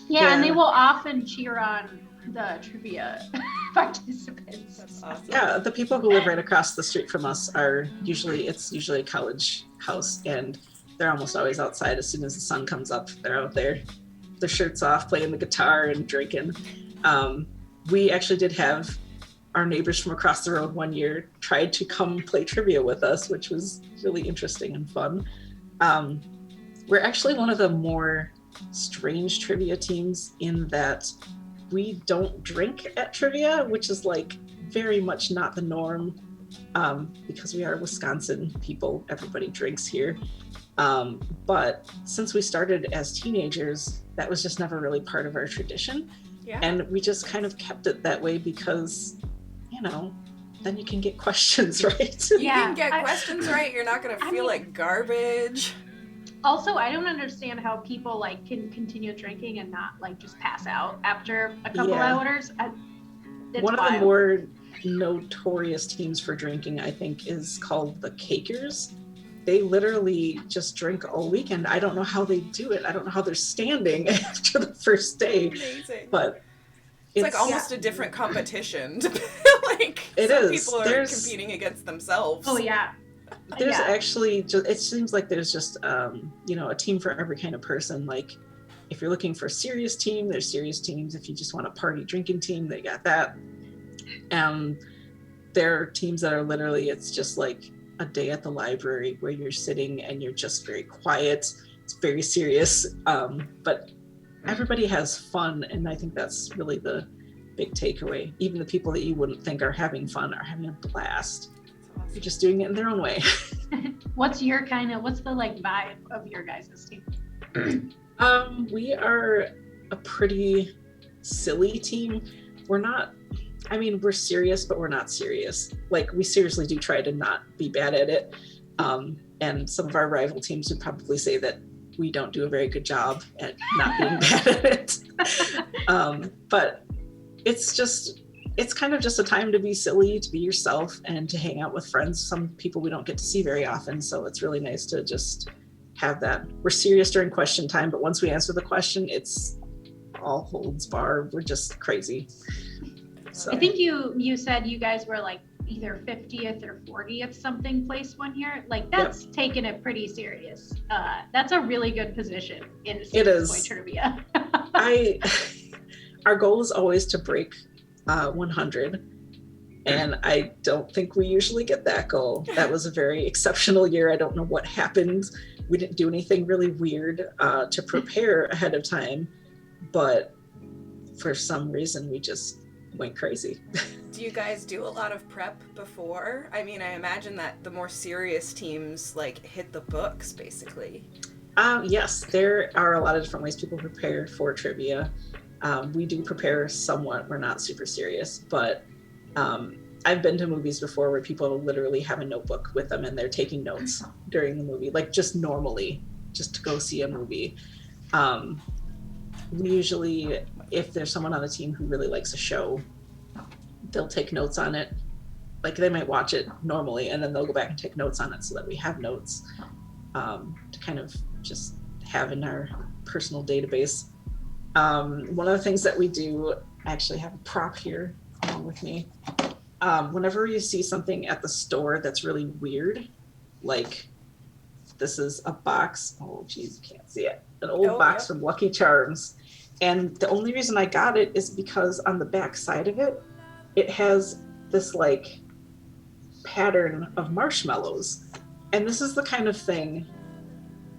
Yeah, and they will often cheer on the trivia participants. That's awesome. Yeah, the people who live right across the street from us are usually a college house, and they're almost always outside. As soon as the sun comes up, they're out there, their shirts off, playing the guitar and drinking. We actually did have our neighbors from across the road one year tried to come play trivia with us, which was really interesting and fun. We're actually one of the more strange trivia teams in that we don't drink at trivia, which is like very much not the norm, because we are Wisconsin people. Everybody drinks here. But since we started as teenagers, that was just never really part of our tradition. Yeah. And we just kind of kept it that way because, you know, then you can get questions right. You can get questions right. You're not going to feel like garbage. Also, I don't understand how people like can continue drinking and not like just pass out after a couple hours. One of the more notorious teams for drinking, I think, is called the Cakers. They literally just drink all weekend. I don't know how they do it. I don't know how they're standing after the first day. Amazing. But it's like almost a different competition. Like it some is. People are competing against themselves. Oh yeah. There's actually just, it seems like there's just you know, a team for every kind of person. Like if you're looking for a serious team, there's serious teams. If you just want a party drinking team, they got that. There are teams that are literally, it's just like a day at the library where you're sitting and you're just very quiet. It's very serious, but everybody has fun, and I think that's really the big takeaway. Even the people that you wouldn't think are having fun are having a blast. They're just doing it in their own way. What's the like vibe of your guys' team? We are a pretty silly team. We're serious, but we're not serious. Like, we seriously do try to not be bad at it. And some of our rival teams would probably say that we don't do a very good job at not being bad at it. But it's kind of just a time to be silly, to be yourself, and to hang out with friends. Some people we don't get to see very often, so it's really nice to just have that. We're serious during question time, but once we answer the question, it's all holds bar. We're just crazy. So. I think you said you guys were like either 50th or 40th something place one year. Like that's taking it pretty serious. That's a really good position in Stevens Point trivia. Our goal is always to break 100, and I don't think we usually get that goal. That was a very exceptional year. I don't know what happened. We didn't do anything really weird to prepare ahead of time, but for some reason we just went crazy. Do you guys do a lot of prep before? I mean, I imagine that the more serious teams like hit the books basically. Yes, there are a lot of different ways people prepare for trivia. We do prepare somewhat. We're not super serious, but I've been to movies before where people literally have a notebook with them and they're taking notes during the movie, like just normally, just to go see a movie. We usually, if there's someone on the team who really likes a show, they'll take notes on it. Like they might watch it normally and then they'll go back and take notes on it so that we have notes to kind of just have in our personal database. One of the things that we do, I actually have a prop here along with me. Whenever you see something at the store that's really weird, like this is a box, oh geez, you can't see it, an old box from Lucky Charms. And the only reason I got it is because on the back side of it, it has this like pattern of marshmallows. And this is the kind of thing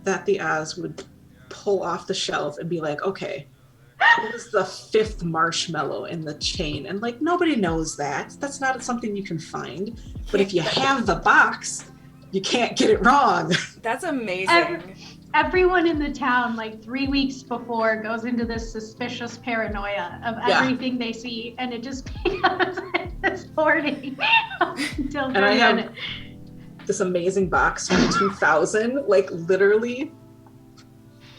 that the Oz would pull off the shelf and be like, okay, what is the 5th marshmallow in the chain? And like, nobody knows that. That's not something you can find. But if you have the box, you can't get it wrong. That's amazing. Everyone in the town, like 3 weeks before, goes into this suspicious paranoia of everything they see. And it just becomes this hoarding until and I have this amazing box from 2000, like literally,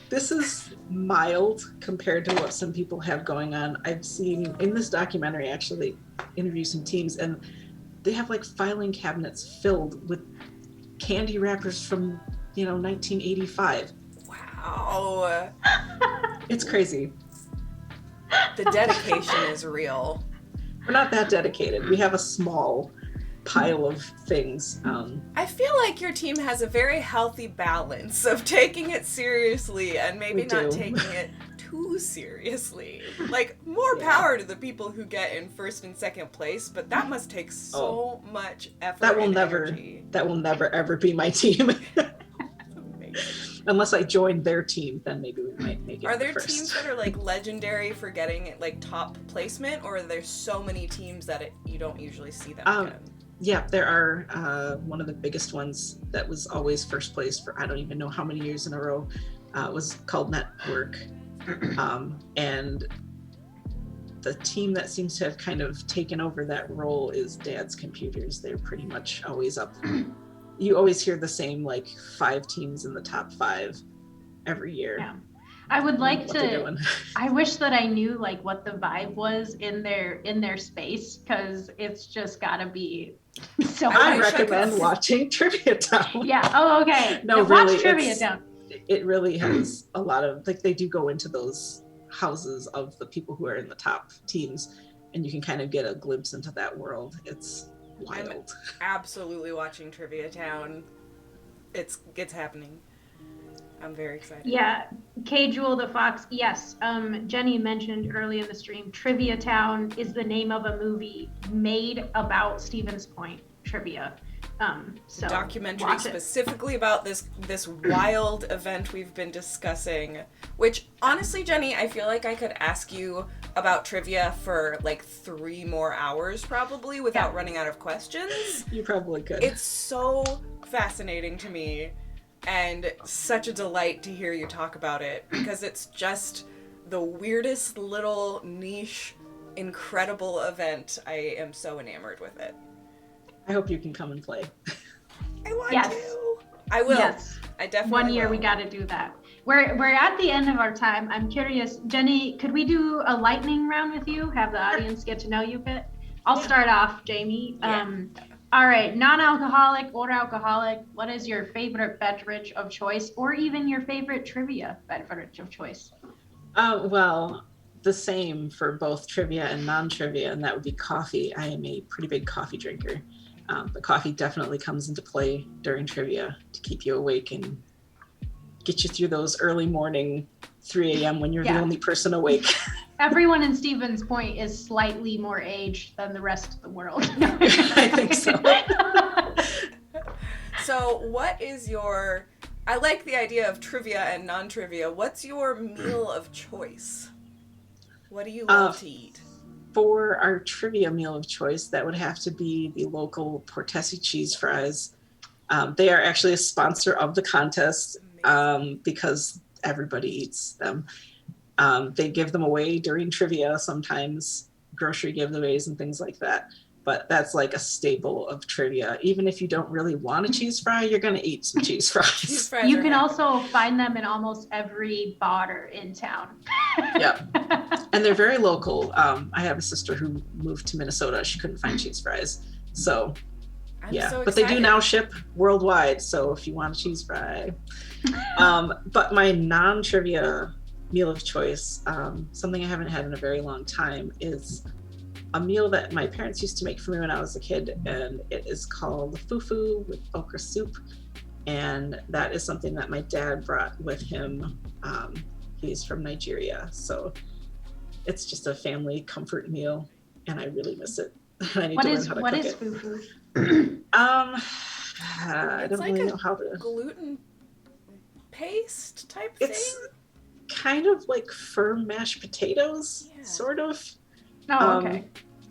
this is mild compared to what some people have going on. I've seen in this documentary, actually, interview some teams, and they have like filing cabinets filled with candy wrappers from, 1985. Wow. It's crazy. The dedication is real. We're not that dedicated. We have a small pile of things. I feel like your team has a very healthy balance of taking it seriously and maybe not taking it too seriously. Like, more power to the people who get in 1st and 2nd place, but that must take so much effort and energy. That will never ever be my team. Unless I join their team, then maybe we might make it. Are there first. teams that are like legendary for getting like top placement, or are there so many teams that you don't usually see them again? Yeah, there are. One of the biggest ones that was always 1st place for I don't even know how many years in a row was called Network. And the team that seems to have kind of taken over that role is Dad's Computers. They're pretty much always up. You always hear the same like 5 teams in the top 5 every year. Yeah. I would like to. I wish that I knew like what the vibe was in their space, because it's just gotta be so. I recommend watching Trivia Town. Yeah. Oh, okay. No, watch really, Trivia Town. It really has a lot of like they do go into those houses of the people who are in the top teams, and you can kind of get a glimpse into that world. It's wild. I'm absolutely watching Trivia Town. It's happening. I'm very excited. Yeah, K. Jewel the Fox. Yes, Jenny mentioned early in the stream, Trivia Town is the name of a movie made about Stevens Point trivia. So documentary specifically about this wild event we've been discussing, which honestly, Jenny, I feel like I could ask you about trivia for like 3 more hours probably without running out of questions. You probably could. It's so fascinating to me and such a delight to hear you talk about it, because it's just the weirdest little niche, incredible event. I am so enamored with it. I hope you can come and play. I want to. I will. Yes. I definitely One year will. We got to do that. We're at the end of our time. I'm curious, Jenny, could we do a lightning round with you? Have the audience get to know you a bit? I'll start off, Jamie. All right, non-alcoholic or alcoholic, what is your favorite beverage of choice, or even your favorite trivia beverage of choice? Well, the same for both trivia and non-trivia, and that would be coffee. I am a pretty big coffee drinker. But coffee definitely comes into play during trivia to keep you awake and get you through those early morning 3 a.m. when you're the only person awake. Everyone in Stevens Point is slightly more aged than the rest of the world. I think so. So what is I like the idea of trivia and non-trivia. What's your meal of choice? What do you love to eat? For our trivia meal of choice, that would have to be the local Portesi cheese fries. They are actually a sponsor of the contest. because everybody eats them. They give them away during trivia sometimes, grocery giveaways and things like that. But that's like a staple of trivia. Even if you don't really want a cheese fry, you're going to eat some cheese fries. Cheese fries You are can happening. also find them in almost every bar in town. Yeah. And they're very local. I have a sister who moved to Minnesota. She couldn't find cheese fries. So, I'm yeah. so But they do excited. now ship worldwide. So if you want a cheese fry. But my non-trivia meal of choice, something I haven't had in a very long time, is a meal that my parents used to make for me when I was a kid, and it is called fufu with okra soup. And that is something that my dad brought with him. He's from Nigeria, so it's just a family comfort meal, and I really miss it. I need to learn how to What cook is it. fufu? I It's don't like really a know how to. gluten paste type It's thing. kind of like firm mashed potatoes, Yeah. sort of. Oh, okay.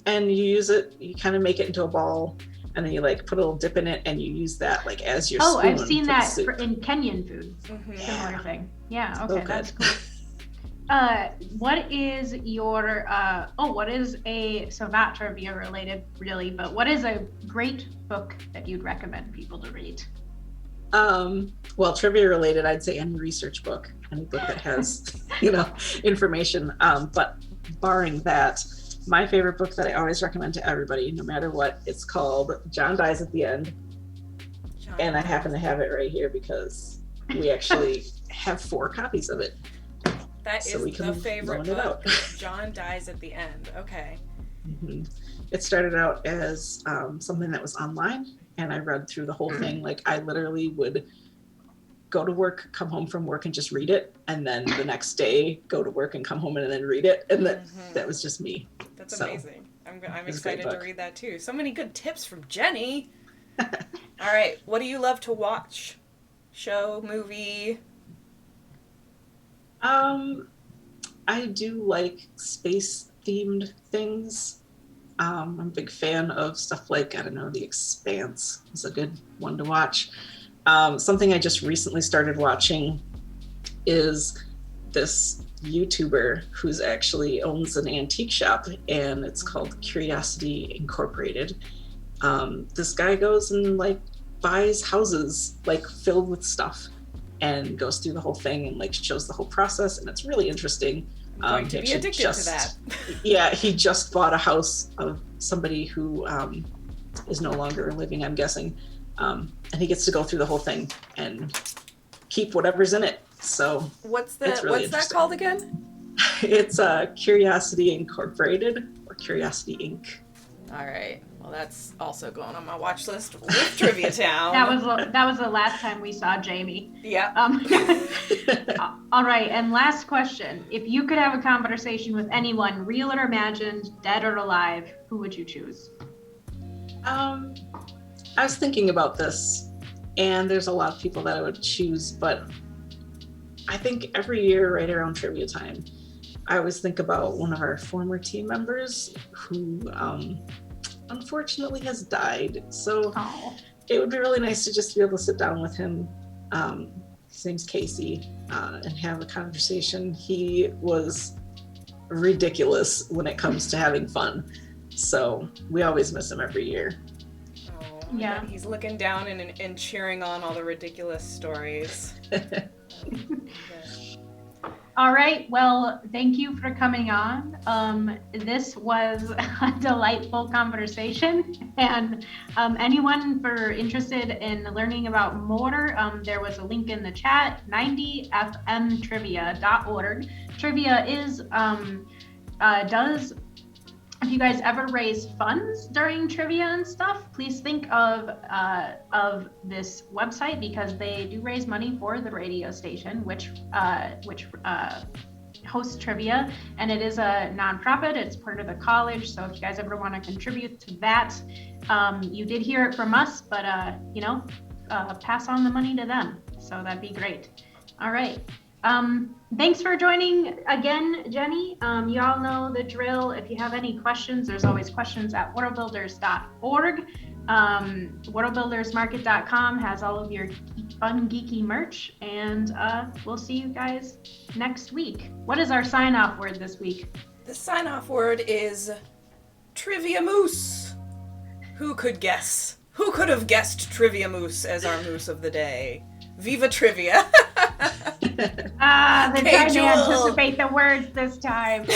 And you use it, you kind of make it into a ball, and then you like put a little dip in it, and you use that like as your spoon. I've seen for the that soup. in Kenyan food. Mhm. Similar thing. Yeah, So okay, that's good. cool. What is your what is so not trivia related really, but what is a great book that you'd recommend people to read? Well, trivia related, I'd say any research book, any book that has, information. But barring that, my favorite book that I always recommend to everybody, no matter what, it's called John Dies at the End. And I happen to have it right here because we actually have 4 copies of it. That So is we can the favorite loan it book. out. John Dies at the End. Okay. Mm-hmm. It started out as something that was online, and I read through the whole thing. Like I literally would go to work, come home from work, and just read it, and then the next day go to work and come home and then read it, and that was just me. That's So, amazing. I'm it's a great excited to book. read that too. So many good tips from Jenny. All right, what do you love to watch? Show, movie? I do like space themed things. I'm a big fan of stuff like, I don't know, The Expanse is a good one to watch. Something I just recently started watching is this YouTuber who's actually owns an antique shop, and it's called Curiosity Incorporated. This guy goes and like buys houses like filled with stuff and goes through the whole thing and like shows the whole process, and it's really interesting. I'm going to be addicted to that. Yeah, he just bought a house of somebody who is no longer living, I'm guessing, and he gets to go through the whole thing and keep whatever's in it. So what's really that called again? It's Curiosity Incorporated or Curiosity Inc. All right. Well, that's also going on my watch list with Trivia Town. That was the last time we saw Jamie. Yeah. All right, and last question. If you could have a conversation with anyone, real or imagined, dead or alive, who would you choose? I was thinking about this, and there's a lot of people that I would choose, but I think every year right around trivia time, I always think about one of our former team members who unfortunately has died. So It would be really nice to just be able to sit down with him. His name's Casey, and have a conversation. He was ridiculous when it comes to having fun. So we always miss him every year. Oh, yeah. He's looking down and cheering on all the ridiculous stories. All right. Well, thank you for coming on. This was a delightful conversation, and anyone interested in learning about more, there was a link in the chat, 90fmtrivia.org. Trivia is if you guys ever raise funds during trivia and stuff, please think of this website, because they do raise money for the radio station, which hosts trivia, and it is a nonprofit. It's part of the college, so if you guys ever want to contribute to that, you did hear it from us, but pass on the money to them. So that'd be great. All right. Thanks for joining again, Jenny. You all know the drill. If you have any questions, there's always questions at worldbuilders.org. Worldbuildersmarket.com has all of your fun, geeky merch, and we'll see you guys next week. What is our sign-off word this week? The sign-off word is Trivia Moose. Who could guess? Who could have guessed Trivia Moose as our moose of the day? Viva Trivia! They're trying to anticipate the words this time.